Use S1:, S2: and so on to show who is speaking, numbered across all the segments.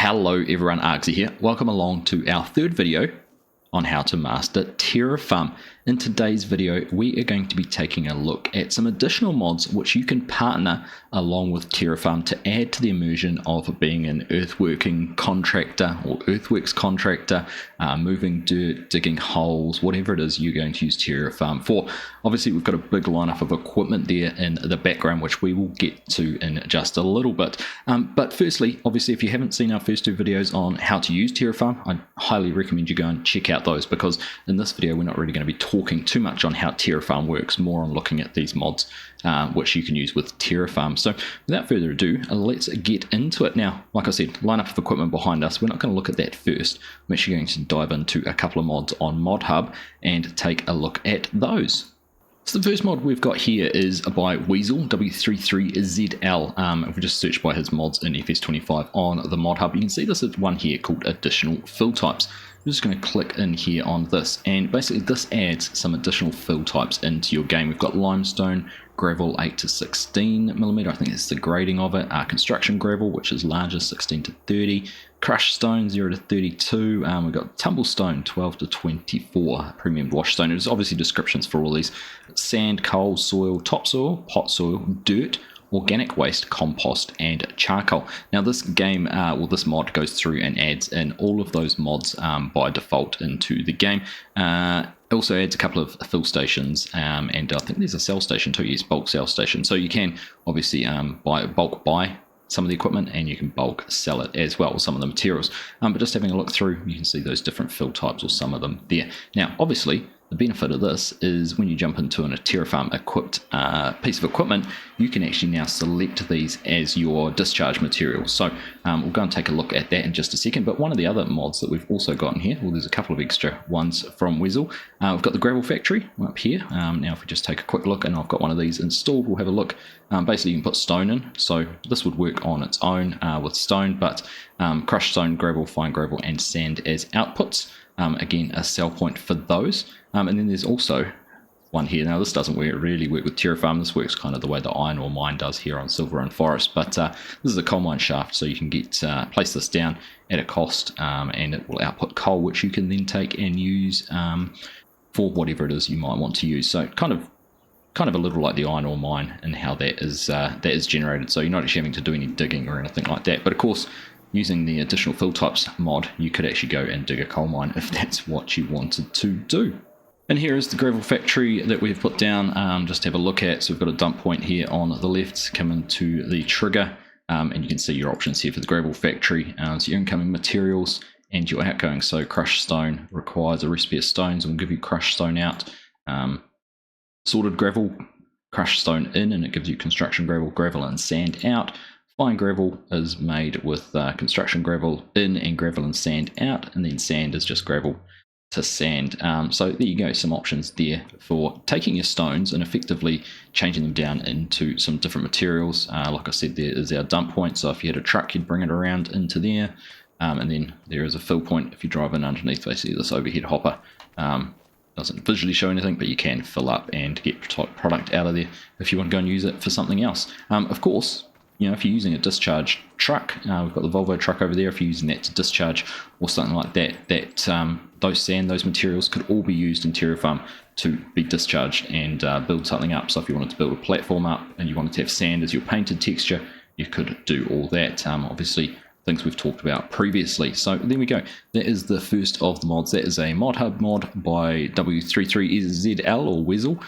S1: Hello everyone, Argsy here. Welcome along to our third video on how to master Terra Farm. In today's video, we are going to be taking a look at some additional mods which you can partner along with Terra Farm to add to the immersion of being an earthworking contractor or earthworks contractor, moving dirt, digging holes, whatever it is you're going to use Terra Farm for. Obviously, we've got a big lineup of equipment there in the background, which we will get to in just a little bit. But firstly, obviously, if you haven't seen our first two videos on how to use Terra Farm, I highly recommend you go and check out those, because in this video, we're not really going to be talking too much on how Terra Farm works, more on looking at these mods which you can use with Terra Farm. So without further ado, let's get into it. Now, like I said, lineup of equipment behind us. We're not going to look at that first. I'm actually going to dive into a couple of mods on MODHUB and take a look at those. So the first mod we've got here is by Weasel, W33ZL. If we just search by his mods in FS25 on the MODHUB, you can see this is one here called Additional Fill Types. I'm just going to click in here on this, and basically this adds some additional fill types into your game. We've got limestone, gravel 8 to 16mm, I think it's the grading of it, construction gravel, which is larger, 16 to 30, crushed stone 0 to 32, we've got tumblestone 12 to 24, premium wash stone. There's obviously descriptions for all these: sand, coal, soil, topsoil, pot soil, dirt, organic waste, compost, and charcoal. Now this game, this mod goes through and adds in all of those mods by default into the game. It also adds a couple of fill stations, and I think there's a sell station too. Yes, bulk sell station. So you can obviously buy some of the equipment, and you can bulk sell it as well, some of the materials. But just having a look through, you can see those different fill types, or some of them there. Now, obviously, the benefit of this is when you jump into a Terra Farm equipped piece of equipment, you can actually now select these as your discharge materials. So we'll go and take a look at that in just a second. But one of the other mods that we've also got in here, well, there's a couple of extra ones from Weasel. We've got the gravel factory up here. Now if we just take a quick look, and I've got one of these installed, we'll have a look. Basically you can put stone in, so this would work on its own with stone, but crushed stone, gravel, fine gravel, and sand as outputs. Again, a sell point for those. And then there's also one here. Now this doesn't really work with Terra Farm. This works kind of the way the iron ore mine does here on Silver and Forest. But this is a coal mine shaft, so you can place this down at a cost, and it will output coal, which you can then take and use for whatever it is you might want to use. So kind of a little like the iron ore mine and how that is generated. So you're not actually having to do any digging or anything like that. But of course, using the additional fill types mod, you could actually go and dig a coal mine if that's what you wanted to do. And here is the gravel factory that we've put down, just to have a look at. So we've got a dump point here on the left, come into the trigger, and you can see your options here for the gravel factory. So your incoming materials and your outgoing. So crushed stone requires a recipe of stones, and we'll give you crushed stone out. Sorted gravel, crushed stone in, and it gives you construction gravel, gravel and sand out. Fine gravel is made with construction gravel in and gravel and sand out, and then sand is just gravel to sand. So there you go, some options there for taking your stones and effectively changing them down into some different materials. Like I said, there is our dump point, so if you had a truck, you'd bring it around into there, and then there is a fill point if you drive in underneath basically this overhead hopper. Doesn't visually show anything, but you can fill up and get product out of there if you want to go and use it for something else. Of course, you know, if you're using a discharge truck, we've got the Volvo truck over there. If you're using that to discharge or something like that, those materials could all be used in Terra Farm to be discharged and build something up. So if you wanted to build a platform up and you wanted to have sand as your painted texture, you could do all that. Obviously, things we've talked about previously. So there we go. That is the first of the mods. That is a MODHUB mod by W33ZL or Weasel,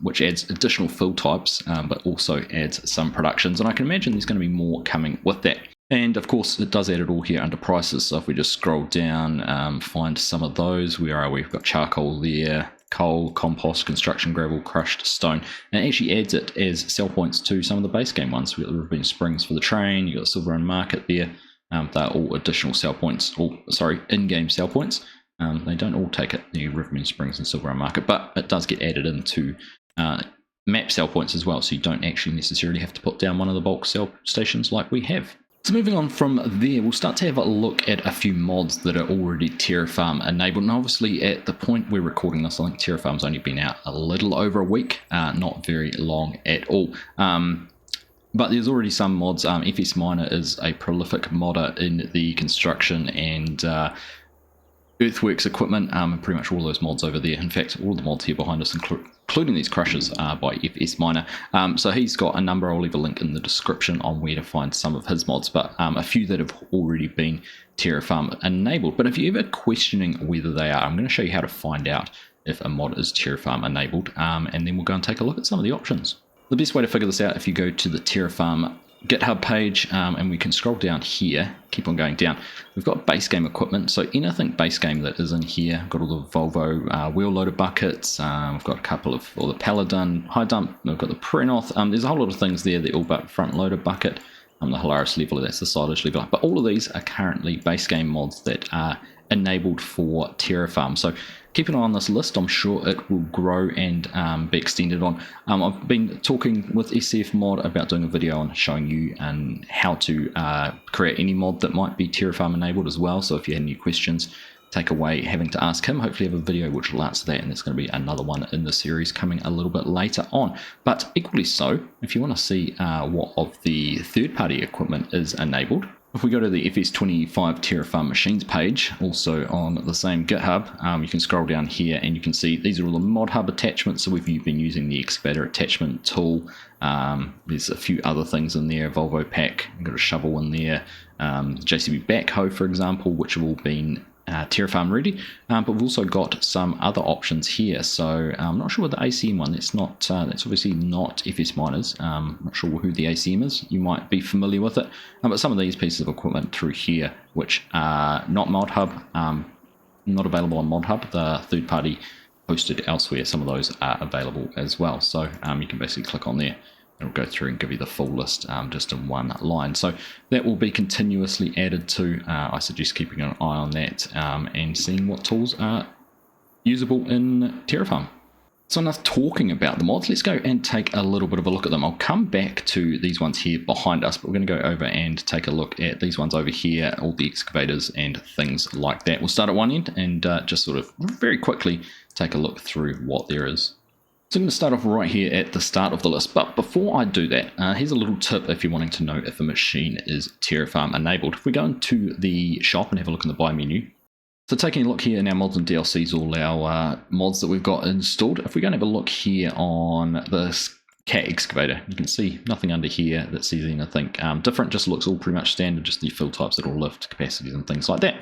S1: which adds additional fill types, but also adds some productions. And I can imagine there's going to be more coming with that. And of course, it does add it all here under prices. So if we just scroll down, find some of those, where are we? We've got charcoal there, coal, compost, construction gravel, crushed stone, and it actually adds it as sell points to some of the base game ones. We've got the Riverbend Springs for the train, you've got Silver and Market there. They're all additional sell points, in-game sell points. They don't all take it, the Riverbend Springs and Silver and Market, but it does get added into map sell points as well, so you don't actually necessarily have to put down one of the bulk sell stations like we have. So moving on from there, we'll start to have a look at a few mods that are already Terra Farm enabled. And obviously at the point we're recording this, I think Terra Farm's only been out a little over a week, not very long at all. But there's already some mods. FSMINER is a prolific modder in the construction and earthworks equipment, pretty much all those mods over there. In fact, all the mods here behind us, including these crushers, are by FSMINER. So he's got a number. I'll leave a link in the description on where to find some of his mods, but a few that have already been Terrafarm enabled. But if you're ever questioning whether they are, I'm going to show you how to find out if a mod is Terrafarm enabled, and then we'll go and take a look at some of the options. The best way to figure this out, if you go to the Terrafarm GitHub page, and we can scroll down here, keep on going down, we've got base game equipment. So anything base game that is in here, got all the Volvo wheel loader buckets, we've got a couple of, or the Paladin high dump, we've got the Prenoth, there's a whole lot of things there, the all but front loader bucket, the Hilarious leveler, that's the silage leveler, but all of these are currently base game mods that are enabled for Terrafarm. So keep an eye on this list. I'm sure it will grow and be extended on. I've been talking with SCF Mod about doing a video on showing you how to create any mod that might be Terrafarm enabled as well. So if you had any questions, take away having to ask him. Hopefully have a video which will answer that, and there's going to be another one in the series coming a little bit later on. But equally so, if you want to see what of the third-party equipment is enabled, if we go to the FS25 Terrafarm machines page, also on the same GitHub, you can scroll down here and you can see these are all the MODHUB attachments. So if you've been using the excavator attachment tool, there's a few other things in there, Volvo pack, got a shovel in there, JCB backhoe, for example, which have all been Terrafarm ready, but we've also got some other options here. So I'm not sure what the ACM one, that's obviously not FSMINER's. Not sure who the ACM is. You might be familiar with it, but some of these pieces of equipment through here which are not MODHUB, not available on MODHUB, the third party hosted elsewhere, some of those are available as well. So you can basically click on there. It'll go through and give you the full list just in one line. So that will be continuously added to. I suggest keeping an eye on that and seeing what tools are usable in Terrafarm. So enough talking about the mods, let's go and take a little bit of a look at them. I'll come back to these ones here behind us, but we're going to go over and take a look at these ones over here, all the excavators and things like that. We'll start at one end and just sort of very quickly take a look through what there is. So I'm going to start off right here at the start of the list, but before I do that, here's a little tip if you're wanting to know if a machine is Terrafarm enabled. If we go into the shop and have a look in the buy menu, so taking a look here in our mods and DLCs, all our mods that we've got installed, if we go and have a look here on this cat excavator, you can see nothing under here that says anything different, just looks all pretty much standard, just the fill types that will lift, capacities and things like that.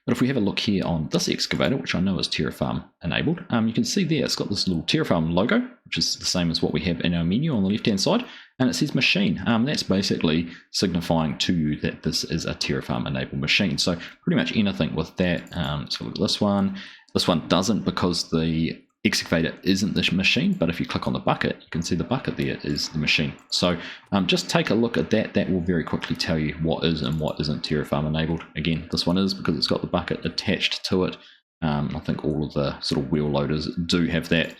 S1: But if we have a look here on this excavator, which I know is Terrafarm enabled, you can see there it's got this little Terrafarm logo, which is the same as what we have in our menu on the left-hand side, and it says machine. That's basically signifying to you that this is a Terrafarm enabled machine. So pretty much anything with that. Let's look at this one. This one doesn't because the excavator isn't the machine, but if you click on the bucket, you can see the bucket there is the machine. So just take a look at that. That will very quickly tell you what is and what isn't Terrafarm enabled. Again, this one is because it's got the bucket attached to it. I think all of the sort of wheel loaders do have that.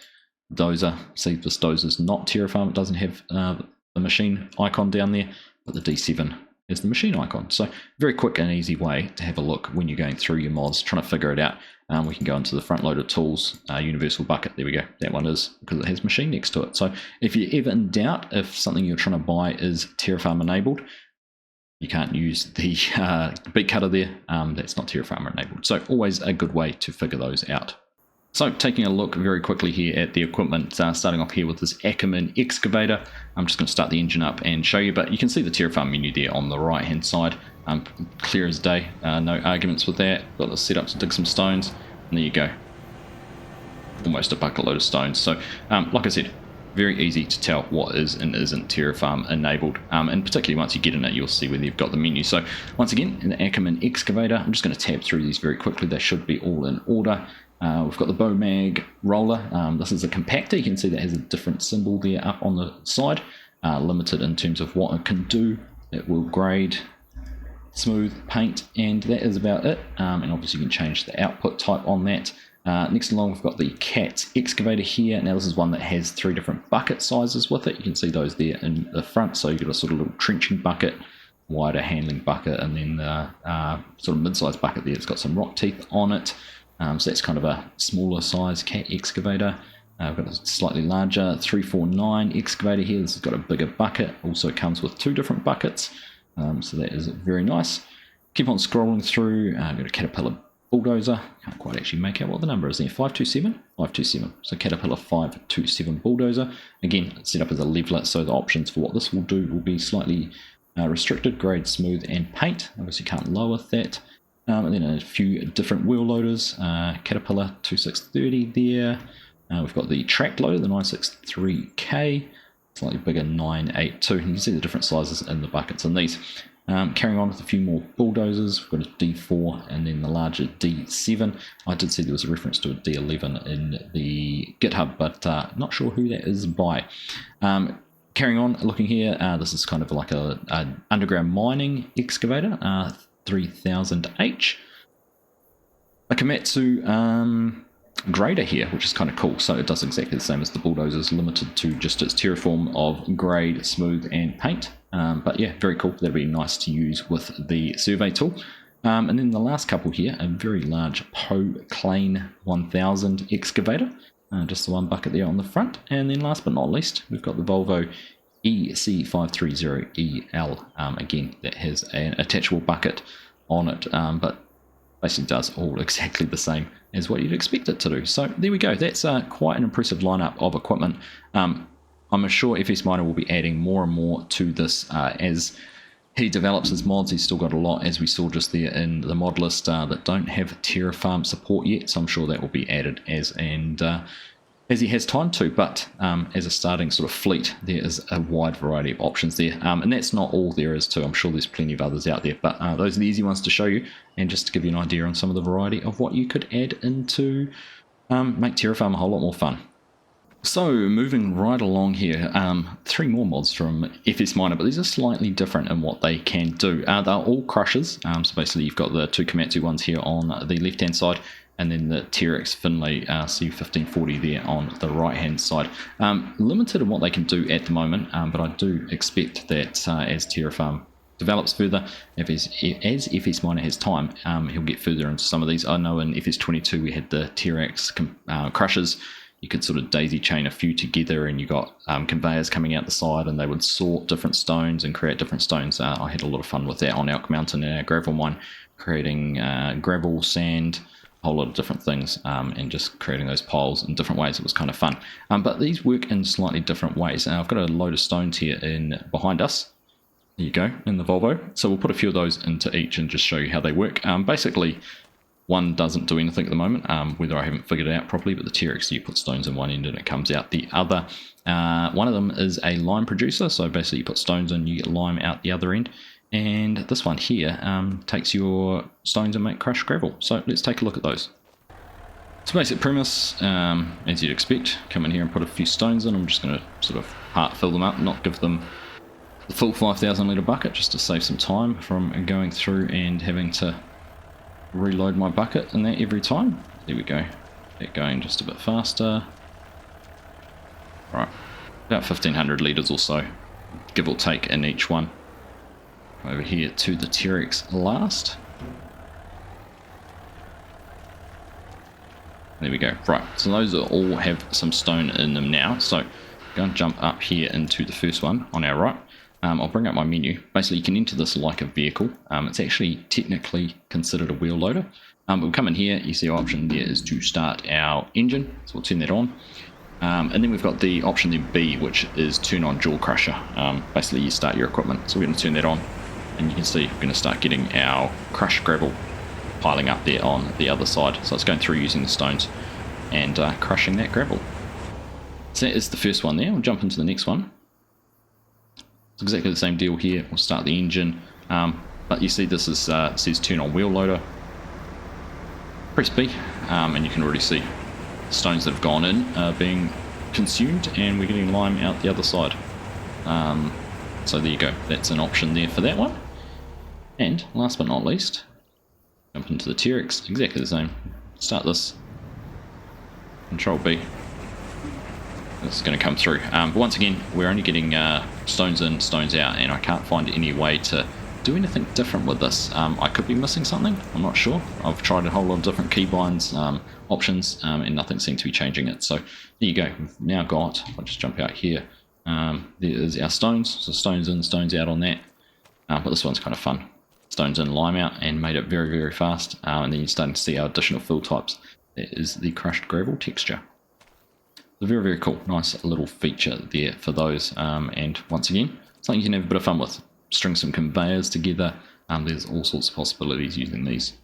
S1: Dozer, see this dozer's not Terrafarm, it doesn't have the machine icon down there, but the D7 is the machine icon. So very quick and easy way to have a look when you're going through your mods, trying to figure it out. We can go into the front loader tools, universal bucket, there we go, that one is because it has machine next to it. So if you're ever in doubt if something you're trying to buy is Terrafarm enabled, you can't use the beat cutter there, that's not Terrafarm enabled. So always a good way to figure those out. So taking a look very quickly here at the equipment, starting off here with this Ackerman excavator. I'm just going to start the engine up and show you, but you can see the Terrafarm menu there on the right hand side. Clear as day, no arguments with that. Got this set up to dig some stones, and there you go. Almost a bucket load of stones. So like I said, very easy to tell what is and isn't Terrafarm enabled, and particularly once you get in it, you'll see whether you've got the menu. So once again, in the Ackerman excavator, I'm just going to tab through these very quickly. They should be all in order. We've got the Bowmag roller. This is a compactor. You can see that has a different symbol there up on the side. Limited in terms of what it can do. It will grade, smooth, paint, and that is about it. And obviously you can change the output type on that. Next along, we've got the Cat excavator here. Now this is one that has 3 different bucket sizes with it. You can see those there in the front. So you've got a sort of little trenching bucket, wider handling bucket, and then the sort of mid-sized bucket there. It's got some rock teeth on it. So that's kind of a smaller size Cat excavator. I've got a slightly larger 349 excavator here. This has got a bigger bucket. Also comes with 2 different buckets, so that is very nice. Keep on scrolling through. I've got a Caterpillar bulldozer. Can't quite actually make out what the number is there. 527? 527. So Caterpillar 527 bulldozer. Again, set up as a leveler, so the options for what this will do will be slightly restricted: grade, smooth, and paint. Obviously can't lower that. And then a few different wheel loaders. Caterpillar 2630 there. We've got the track loader, the 963K, slightly bigger 982. And you can see the different sizes in the buckets in these. Carrying on with a few more bulldozers, we've got a D4 and then the larger D7. I did see there was a reference to a D11 in the GitHub, but not sure who that is by. Carrying on, looking here, this is kind of like an underground mining excavator, 3000H. A Komatsu grader here, which is kind of cool. So it does exactly the same as the bulldozers, limited to just its Terrafarm of grade, smooth, and paint. But yeah, very cool. That'd be nice to use with the survey tool. And then the last couple here, a very large Klein 1000 excavator, just the one bucket there on the front. And then last but not least, we've got the Volvo EC530EL. Again, that has an attachable bucket on it, but basically does all exactly the same as what you'd expect it to do. So there we go. That's quite an impressive lineup of equipment. I'm sure FSMINER will be adding more and more to this as he develops his mods. He's still got a lot, as we saw just there in the mod list, that don't have Terra Farm support yet. So I'm sure that will be added as he has time to. But as a starting sort of fleet, there is a wide variety of options there. And that's not all there is too. I'm sure there's plenty of others out there. But those are the easy ones to show you, and just to give you an idea on some of the variety of what you could add into make Terra Farm a whole lot more fun. So moving right along here, 3 more mods from FSMINER, but these are slightly different in what they can do. They're all crushers, so basically you've got the 2 Komatsu ones here on the left hand side, and then the T-Rex Finlay C1540 there on the right hand side. Limited in what they can do at the moment, but I do expect that as Terra Farm develops further, as FSMINER has time, he'll get further into some of these. I know in FS22 we had the T-Rex crushers. You could sort of daisy chain a few together, and you got conveyors coming out the side, and they would sort different stones and create different stones. I had a lot of fun with that on Elk Mountain in our gravel mine, creating gravel, sand, a whole lot of different things, and just creating those piles in different ways. It was kind of fun. But these work in slightly different ways. I've got a load of stones here in behind us. There you go, in the Volvo. So we'll put a few of those into each and just show you how they work. Basically, one doesn't do anything at the moment, whether I haven't figured it out properly, but the T-Rex, you put stones in one end and it comes out the other. One of them is a lime producer, so basically you put stones in, you get lime out the other end. And this one here takes your stones and make crushed gravel. So let's take a look at those. So basic premise, as you'd expect, come in here and put a few stones in. I'm just going to sort of part fill them up, not give them the full 5,000 litre bucket, just to save some time from going through and having to reload my bucket and that every time. There we go. Get going just a bit faster. Right, about 1,500 litres or so, give or take, in each one. Over here to the T-Rex last. There we go. Right, so those are all have some stone in them now. So I'm going to jump up here into the first one on our right. I'll bring up my menu. Basically, you can enter this like a vehicle. It's actually technically considered a wheel loader. We'll come in here. You see our option there is to start our engine. So we'll turn that on. And then we've got the option then B, which is turn on jaw crusher. Basically, you start your equipment. So we're going to turn that on. And you can see we're going to start getting our crushed gravel piling up there on the other side. So it's going through using the stones and crushing that gravel. So that is the first one there. We'll jump into the next one. It's exactly the same deal here. We'll start the engine, but you see this is says turn on wheel loader. Press B, and you can already see the stones that have gone in are being consumed, and we're getting lime out the other side. So there you go. That's an option there for that one. And last but not least, jump into the T-Rex. Exactly the same. Start this. Control B. This is going to come through. But once again, we're only getting stones in, stones out, and I can't find any way to do anything different with this. I could be missing something, I'm not sure. I've tried a whole lot of different keybinds options, and nothing seems to be changing it. So there you go. We've now got, if I just jump out here, there's our stones. So stones in, stones out on that. But this one's kind of fun. Stones in, lime out, and made it very, very fast. And then you're starting to see our additional fill types. That is the crushed gravel texture. So very, very cool. Nice little feature there for those. And once again, something you can have a bit of fun with. String some conveyors together. There's all sorts of possibilities using these.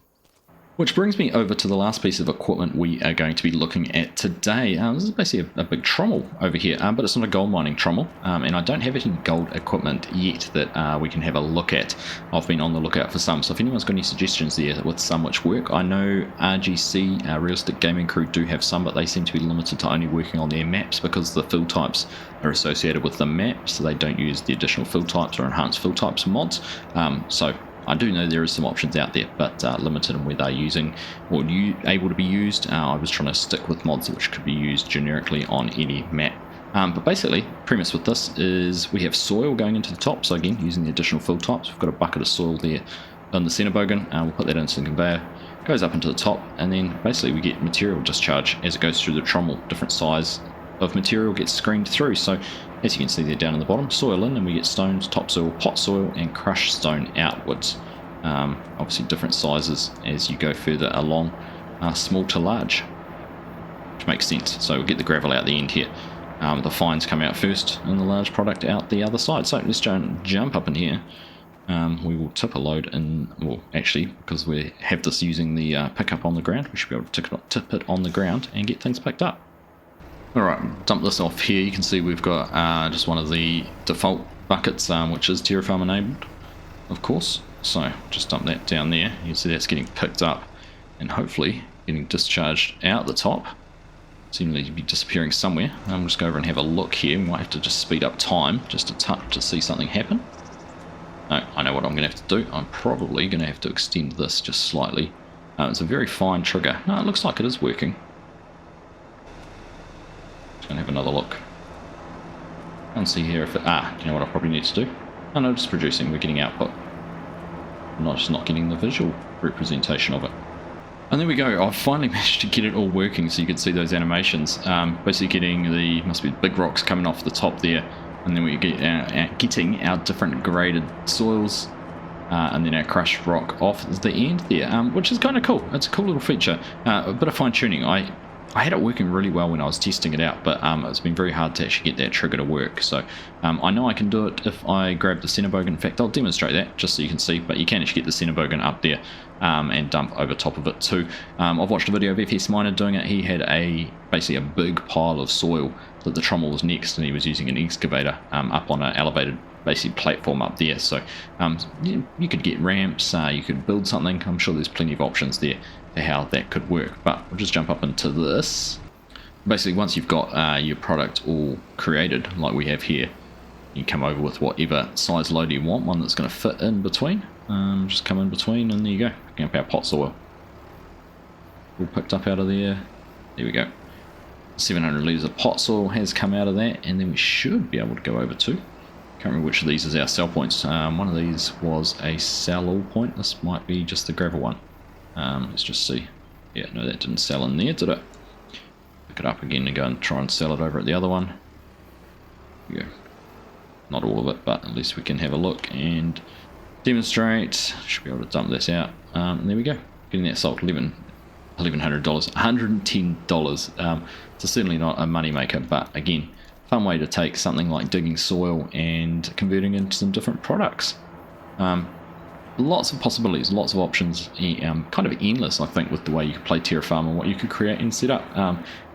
S1: Which brings me over to the last piece of equipment we are going to be looking at today. This is basically a big truml over here, but it's not a gold mining truml, and I don't have any gold equipment yet that we can have a look at. I've been on the lookout for some, so if anyone's got any suggestions there with some which work, I know RGC, Realistic Gaming Crew, do have some, but they seem to be limited to only working on their maps because the fill types are associated with the map, so they don't use the additional fill types or enhanced fill types mods. So I do know there is some options out there, but limited in where they're using or able to be used. I was trying to stick with mods which could be used generically on any map. But basically, premise with this is we have soil going into the top. So again, using the additional fill types, we've got a bucket of soil there on the center bogan. We'll put that into the conveyor, goes up into the top, and then basically we get material discharge as it goes through the truml. Different size of material gets screened through. So as you can see there down in the bottom, soil in, and we get stones, topsoil, pot soil, and crushed stone outwards. Obviously different sizes as you go further along, small to large, which makes sense. So we'll get the gravel out the end here. The fines come out first and the large product out the other side. So let's jump up in here. We will tip a load in, well actually, because we have this using the pickup on the ground, we should be able to tip it on the ground and get things picked up. Alright, dump this off here. You can see we've got just one of the default buckets, which is Terra Farm enabled, of course. So just dump that down there. You can see that's getting picked up and hopefully getting discharged out the top. Seemingly to be disappearing somewhere. We'll just go over and have a look here. We might have to just speed up time just a touch to see something happen. No, I know what I'm going to have to do. I'm probably going to have to extend this just slightly. It's a very fine trigger. No, it looks like it is working. Gonna have another look and see here if it, you know what I probably need to do? Oh no, just producing, we're getting output. I'm not getting the visual representation of it. And there we go, I've finally managed to get it all working so you can see those animations. Basically getting the, must be big rocks coming off the top there, and then we get getting our different graded soils, and then our crushed rock off the end there, which is kind of cool. It's a cool little feature, a bit of fine tuning. I had it working really well when I was testing it out, but it's been very hard to actually get that trigger to work. So I know I can do it if I grab the center bogan. In fact, I'll demonstrate that just so you can see, but you can actually get the center bogan up there and dump over top of it too. I've watched a video of FSMINER doing it. He had basically a big pile of soil that the truml was next, and he was using an excavator up on an elevated basically platform up there. So you could get ramps, you could build something. I'm sure there's plenty of options there for how that could work, but we'll just jump up into this. Basically, once you've got your product all created like we have here, you come over with whatever size loader you want, one that's going to fit in between. Just come in between, and there you go, picking up our pot soil all picked up out of there. There we go, 700 litres of pot soil has come out of that, and then we should be able to go over to, can't remember which of these is our sell points. One of these was a sell all point, this might be just the gravel one. Let's just see. Yeah, no, that didn't sell in there, did it? Pick it up again and go and try and sell it over at the other one. Yeah, not all of it, but at least we can have a look and demonstrate. Should be able to dump this out. And there we go, getting that sold. $1,100, $110. So certainly not a money maker, but again, fun way to take something like digging soil and converting into some different products. Lots of possibilities, lots of options, kind of endless, I think, with the way you could play Terra Farm and what you could create and set up,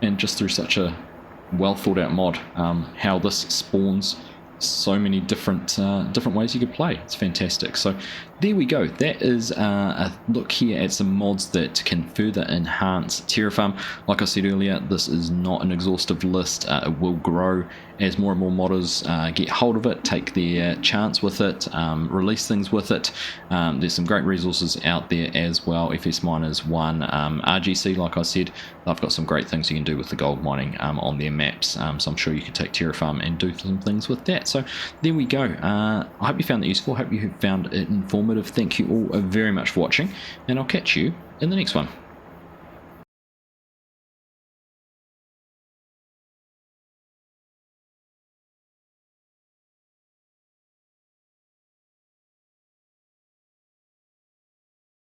S1: and just through such a well thought out mod, how this spawns so many different ways you could play. It's fantastic. So there we go. That is a look here at some mods that can further enhance Terra Farm. Like I said earlier, this is not an exhaustive list. It will grow as more and more modders get hold of it, take their chance with it, release things with it. There's some great resources out there as well. FSMINER's one, RGC, like I said, they've got some great things you can do with the gold mining on their maps. So I'm sure you could take Terra Farm and do some things with that. that. So there we go. I hope you found that useful. I hope you found it informative. Thank you all very much for watching, and I'll catch you in the next one.